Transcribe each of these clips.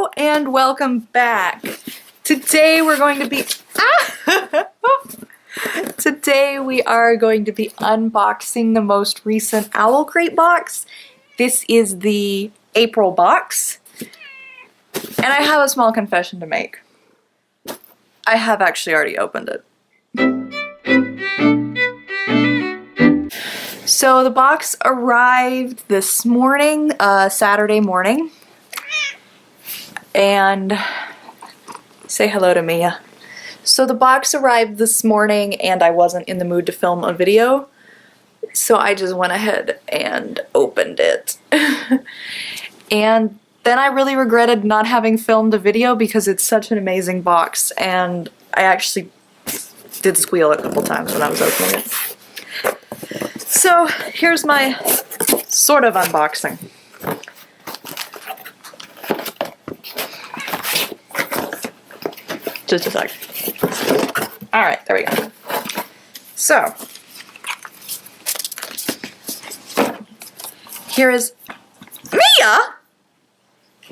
Hello and welcome back. Today we're going to be Today we are going to be unboxing the most recent Owlcrate box. This is the April box. And I have a small confession to make. I have actually already opened it. So the box arrived this morning, Saturday morning. And say hello to Mia. So the box arrived this morning and I wasn't in the mood to film a video. So I just went ahead and opened it. And then I really regretted not having filmed a video because it's such an amazing box and I actually did squeal a couple times when I was opening it. So here's my sort of unboxing. Just a sec. Alright, there we go. So, here is Mia!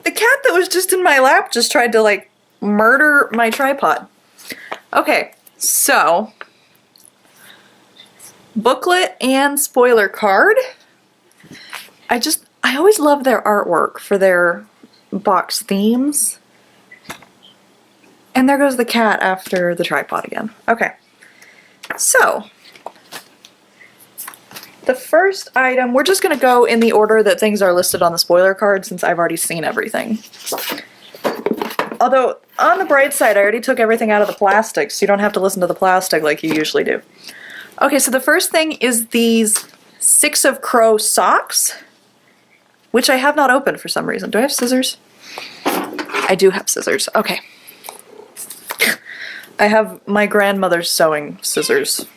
The cat that was just in my lap just tried to, like, murder my tripod. Okay, so, booklet and spoiler card. I always love their artwork for their box themes. And there goes the cat after the tripod again. Okay, so the first item, we're just gonna go in the order that things are listed on the spoiler card since I've already seen everything. Although, on the bright side, I already took everything out of the plastic, so you don't have to listen to the plastic like you usually do. Okay, so the first thing is these 6 of Crow socks, which I have not opened for some reason. Do I have scissors? I do have scissors. Okay. I have my grandmother's sewing scissors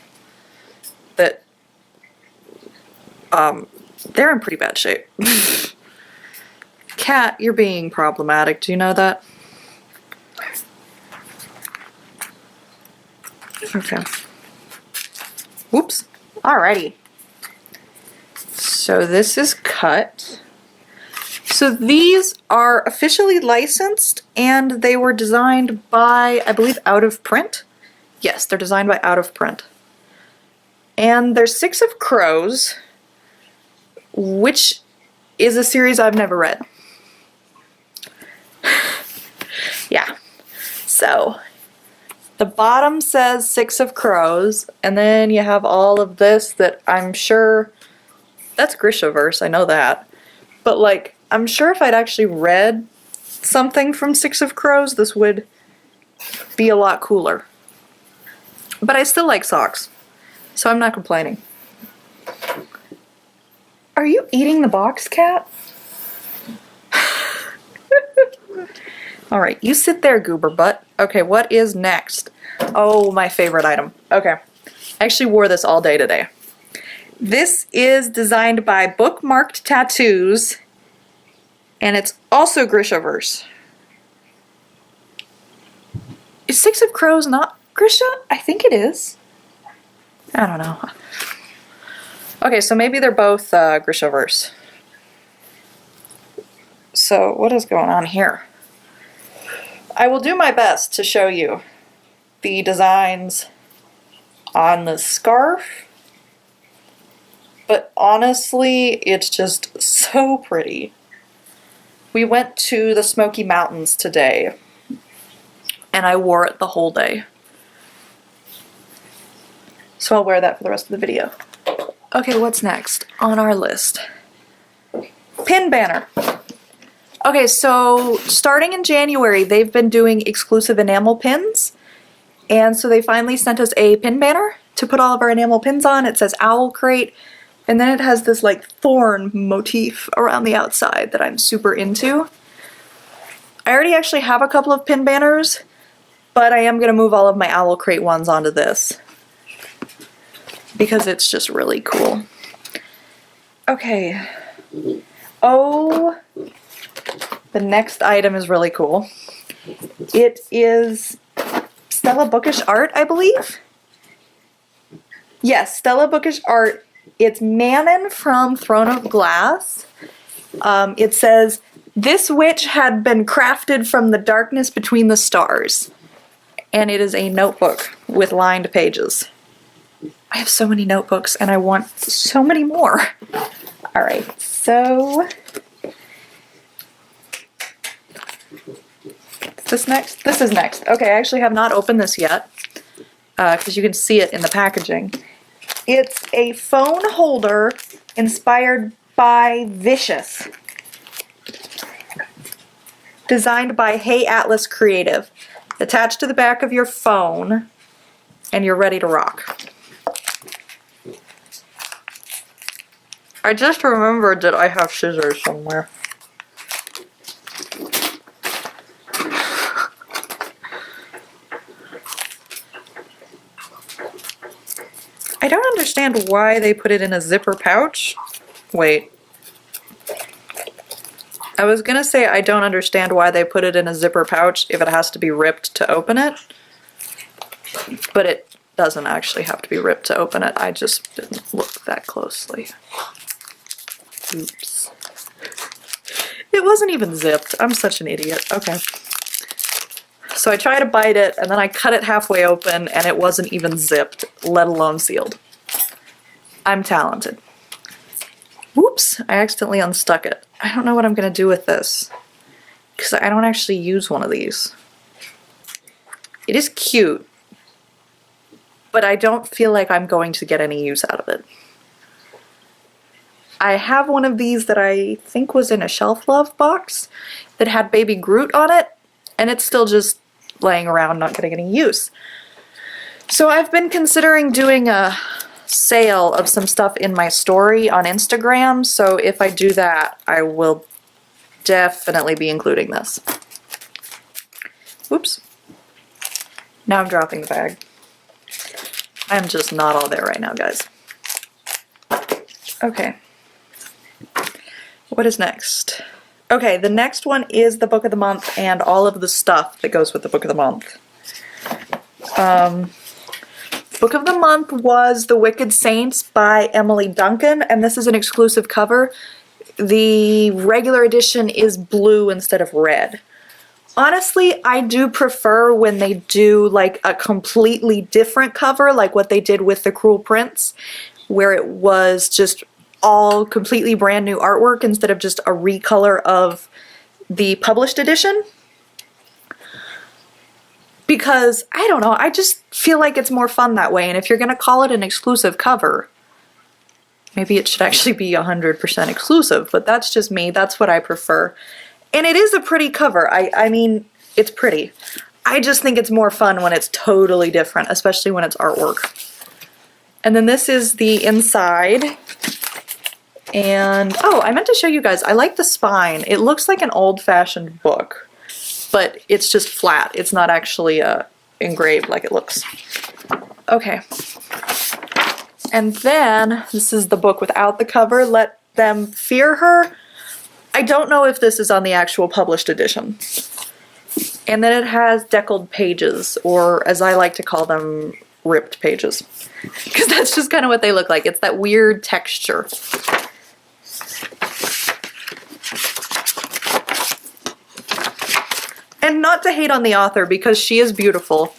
that, they're in pretty bad shape. Cat, you're being problematic. Do you know that? Okay. Whoops. Alrighty. So this is cut. So these are officially licensed and they were designed by, I believe, Out of Print? Yes, they're designed by Out of Print. And they're 6 of Crows, which is a series I've never read. Yeah. So, the bottom says 6 of Crows, and then you have all of this that I'm sure, that's Grishaverse, I know that. But like, I'm sure if I'd actually read something from 6 of Crows, this would be a lot cooler. But I still like socks, so I'm not complaining. Are you eating the box, cat? Alright, you sit there, goober butt. Okay, what is next? Oh, my favorite item. Okay, I actually wore this all day today. This is designed by Bookmarked Tattoos. And it's also Grishaverse. Is 6 of Crows not Grisha? I think it is. I don't know. Okay, so maybe they're both Grishaverse. So what is going on here? I will do my best to show you the designs on the scarf. But honestly, it's just so pretty. We went to the Smoky Mountains today, and I wore it the whole day. So I'll wear that for the rest of the video. Okay, what's next on our list? Pin banner. Okay, so starting in January, they've been doing exclusive enamel pins, and so they finally sent us a pin banner to put all of our enamel pins on. It says Owlcrate. And then it has this like thorn motif around the outside that I'm super into. I already actually have a couple of pin banners, but I am going to move all of my Owlcrate ones onto this because it's just really cool. Okay. Oh, the next item is really cool. It is Stella Bookish Art, I believe. Yes, Stella Bookish Art. It's Mammon from Throne of Glass. It says, This witch had been crafted from the darkness between the stars. And it is a notebook with lined pages. I have so many notebooks and I want so many more. All right, so is this next? This is next. Okay, I actually have not opened this yet because you can see it in the packaging. It's a phone holder inspired by Vicious. Designed by Hey Atlas Creative. Attached to the back of your phone and you're ready to rock. I just remembered that I have scissors somewhere. I don't understand why they put it in a zipper pouch. Wait. I was gonna say I don't understand why they put it in a zipper pouch if it has to be ripped to open it. But it doesn't actually have to be ripped to open it. I just didn't look that closely. Oops. It wasn't even zipped. I'm such an idiot. Okay. So I try to bite it, and then I cut it halfway open, and it wasn't even zipped, let alone sealed. I'm talented. Whoops, I accidentally unstuck it. I don't know what I'm going to do with this, because I don't actually use one of these. It is cute, but I don't feel like I'm going to get any use out of it. I have one of these that I think was in a Shelf Love box that had Baby Groot on it, and it's still just laying around not getting any use. So I've been considering doing a sale of some stuff in my story on Instagram, so if I do that, I will definitely be including this. Oops. Now I'm dropping the bag. I'm just not all there right now, guys. Okay. What is next? Okay, the next one is the book of the month and all of the stuff that goes with the book of the month. Book of the month was The Wicked Saints by Emily Duncan, and this is an exclusive cover. The regular edition is blue instead of red. Honestly, I do prefer when they do like a completely different cover, like what they did with The Cruel Prince, where it was just all completely brand new artwork instead of just a recolor of the published edition. Because, I don't know, I just feel like it's more fun that way, and if you're gonna call it an exclusive cover, maybe it should actually be 100% exclusive, but that's just me, that's what I prefer. And it is a pretty cover, I mean, it's pretty. I just think it's more fun when it's totally different, especially when it's artwork. And then this is the inside. And, oh, I meant to show you guys, I like the spine. It looks like an old-fashioned book, but it's just flat. It's not actually engraved like it looks. Okay. And then, this is the book without the cover, Let Them Fear Her. I don't know if this is on the actual published edition. And then it has deckled pages, or as I like to call them, ripped pages. Because that's just kind of what they look like. It's that weird texture. And not to hate on the author, because she is beautiful,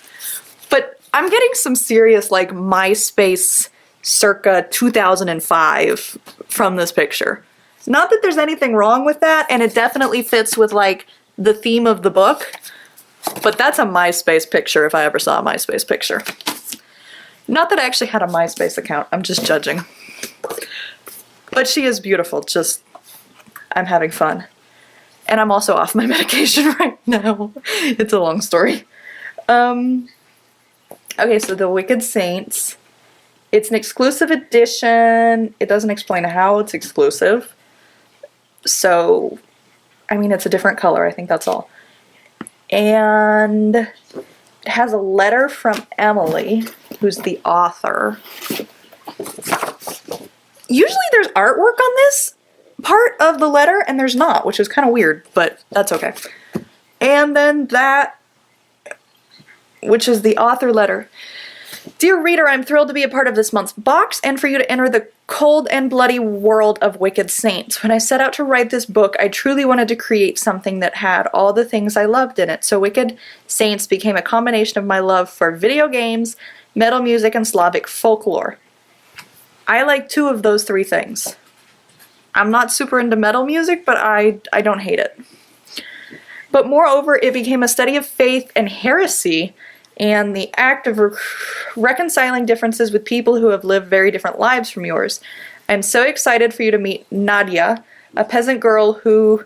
but I'm getting some serious, like, MySpace circa 2005 from this picture. Not that there's anything wrong with that, and it definitely fits with, like, the theme of the book, but that's a MySpace picture if I ever saw a MySpace picture. Not that I actually had a MySpace account, I'm just judging. But she is beautiful, just, I'm having fun. And I'm also off my medication right now. It's a long story. Okay, so The Wicked Saints. It's an exclusive edition. It doesn't explain how it's exclusive. So, I mean, it's a different color. I think that's all. And it has a letter from Emily, who's the author. Usually there's artwork on this part of the letter, and there's not, which is kind of weird, but that's okay. And then that, which is the author letter. Dear reader, I'm thrilled to be a part of this month's box and for you to enter the cold and bloody world of Wicked Saints. When I set out to write this book, I truly wanted to create something that had all the things I loved in it. So Wicked Saints became a combination of my love for video games, metal music, and Slavic folklore. I like 2 of those 3 things. I'm not super into metal music, but I don't hate it. But moreover, it became a study of faith and heresy and the act of reconciling differences with people who have lived very different lives from yours. I'm so excited for you to meet Nadia, a peasant girl who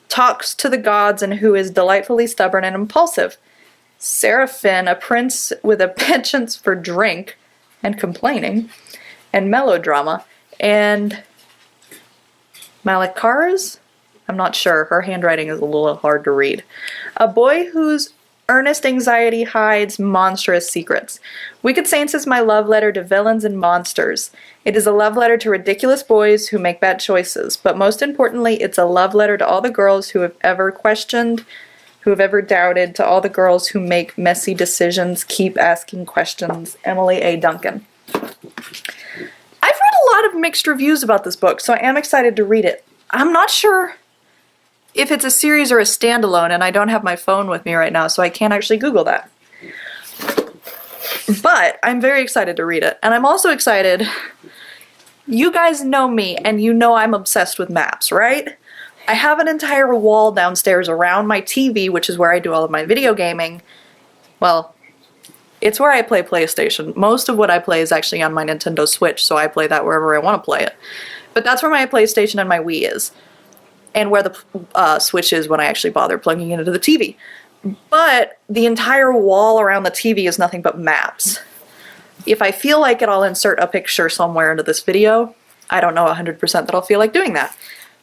talks to the gods and who is delightfully stubborn and impulsive. Seraphin, a prince with a penchant for drink and complaining and melodrama. And Malikaras? I'm not sure. Her handwriting is a little hard to read. A boy whose earnest anxiety hides monstrous secrets. Wicked Saints is my love letter to villains and monsters. It is a love letter to ridiculous boys who make bad choices, but most importantly, it's a love letter to all the girls who have ever questioned, who have ever doubted, to all the girls who make messy decisions, keep asking questions. Emily A. Duncan. I've read a lot of mixed reviews about this book, so I am excited to read it. I'm not sure if it's a series or a standalone, and I don't have my phone with me right now, so I can't actually Google that. But I'm very excited to read it, and I'm also excited. You guys know me, and you know I'm obsessed with maps, right? I have an entire wall downstairs around my TV, which is where I do all of my video gaming. Well, it's where I play PlayStation. Most of what I play is actually on my Nintendo Switch, so I play that wherever I want to play it. But that's where my PlayStation and my Wii is. And where the Switch is when I actually bother plugging it into the TV. But the entire wall around the TV is nothing but maps. If I feel like it, I'll insert a picture somewhere into this video. I don't know 100% that I'll feel like doing that.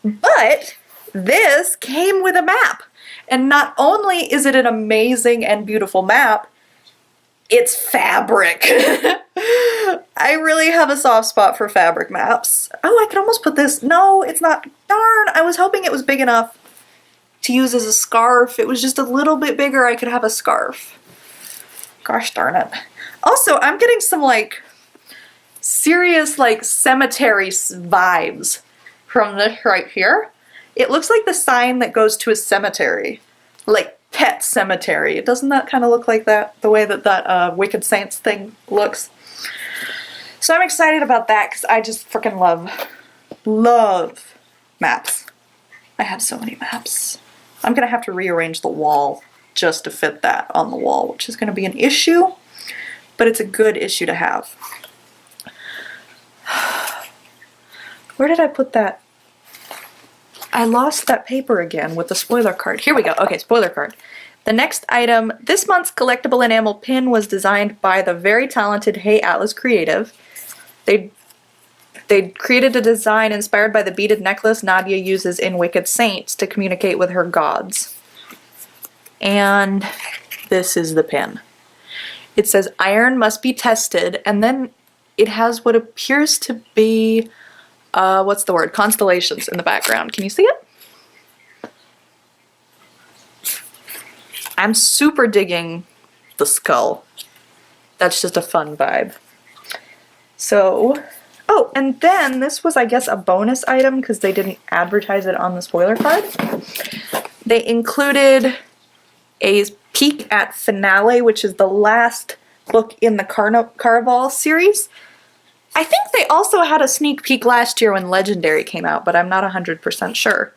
But this came with a map. And not only is it an amazing and beautiful map, it's fabric. I really have a soft spot for fabric maps. Oh, I could almost put this. No, it's not. Darn, I was hoping it was big enough to use as a scarf. It was just a little bit bigger. I could have a scarf. Gosh darn it. Also, I'm getting some like serious like cemetery vibes from this right here. It looks like the sign that goes to a cemetery. Like Pet Cemetery. Doesn't that kind of look like that? The way that that Wicked Saints thing looks. So I'm excited about that because I just freaking love maps. I have so many maps. I'm going to have to rearrange the wall just to fit that on the wall, which is going to be an issue, but it's a good issue to have. Where did I put that? I lost that paper again with the spoiler card. Here we go. Okay, spoiler card. The next item, this month's collectible enamel pin was designed by the very talented Hey Atlas Creative. They created a design inspired by the beaded necklace Nadia uses in Wicked Saints to communicate with her gods. And this is the pin. It says iron must be tested, and then it has what appears to be, what's the word? Constellations in the background. Can you see it? I'm super digging the skull. That's just a fun vibe. So, oh, and then this was, I guess, a bonus item because they didn't advertise it on the spoiler card. They included a peek at Finale, which is the last book in the Caraval series. I think they also had a sneak peek last year when Legendary came out, but I'm not 100% sure.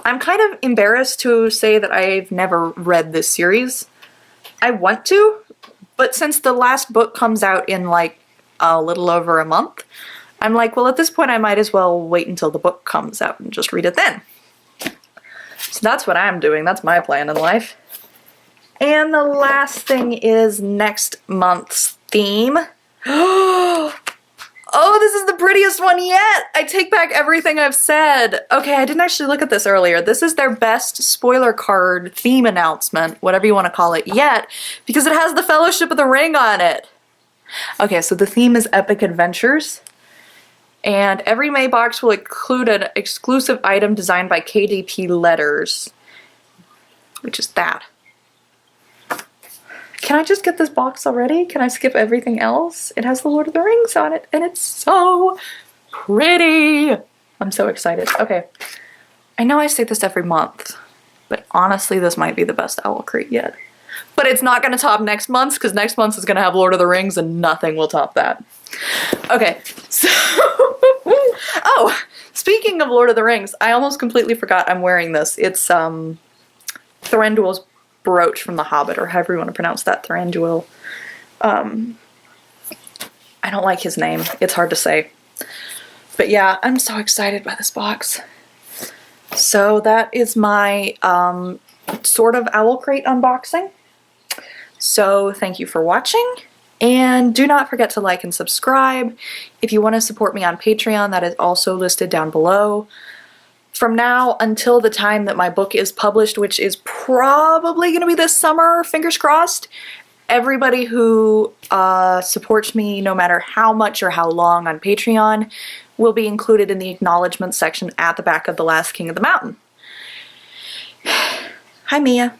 I'm kind of embarrassed to say that I've never read this series. I want to, but since the last book comes out in like a little over a month, I'm like, well, at this point I might as well wait until the book comes out and just read it then. So that's what I'm doing. That's my plan in life. And the last thing is next month's theme. Oh, this is the prettiest one yet! I take back everything I've said. Okay, I didn't actually look at this earlier. This is their best spoiler card theme announcement, whatever you want to call it, yet, because it has the Fellowship of the Ring on it. Okay, so the theme is Epic Adventures, and every May box will include an exclusive item designed by KDP Letters, which is that. Can I just get this box already? Can I skip everything else? It has the Lord of the Rings on it and it's so pretty. I'm so excited. Okay. I know I say this every month, but honestly, this might be the best Owlcrate yet. But it's not going to top next month's because next month's is going to have Lord of the Rings and nothing will top that. Okay, so... oh, speaking of Lord of the Rings, I almost completely forgot I'm wearing this. It's Thranduil's brooch from The Hobbit, or however you want to pronounce that, Thranduil. I don't like his name. It's hard to say. But yeah, I'm so excited by this box. So that is my sort of Owlcrate unboxing. So thank you for watching, and do not forget to like and subscribe. If you want to support me on Patreon, that is also listed down below. From now until the time that my book is published, which is probably going to be this summer, fingers crossed, everybody who supports me, no matter how much or how long on Patreon, will be included in the acknowledgement section at the back of The Last King of the Mountain. Hi, Mia.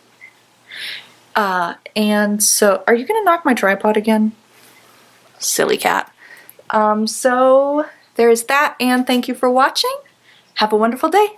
And so, are you gonna knock my tripod again? Silly cat. So there's that, and thank you for watching. Have a wonderful day.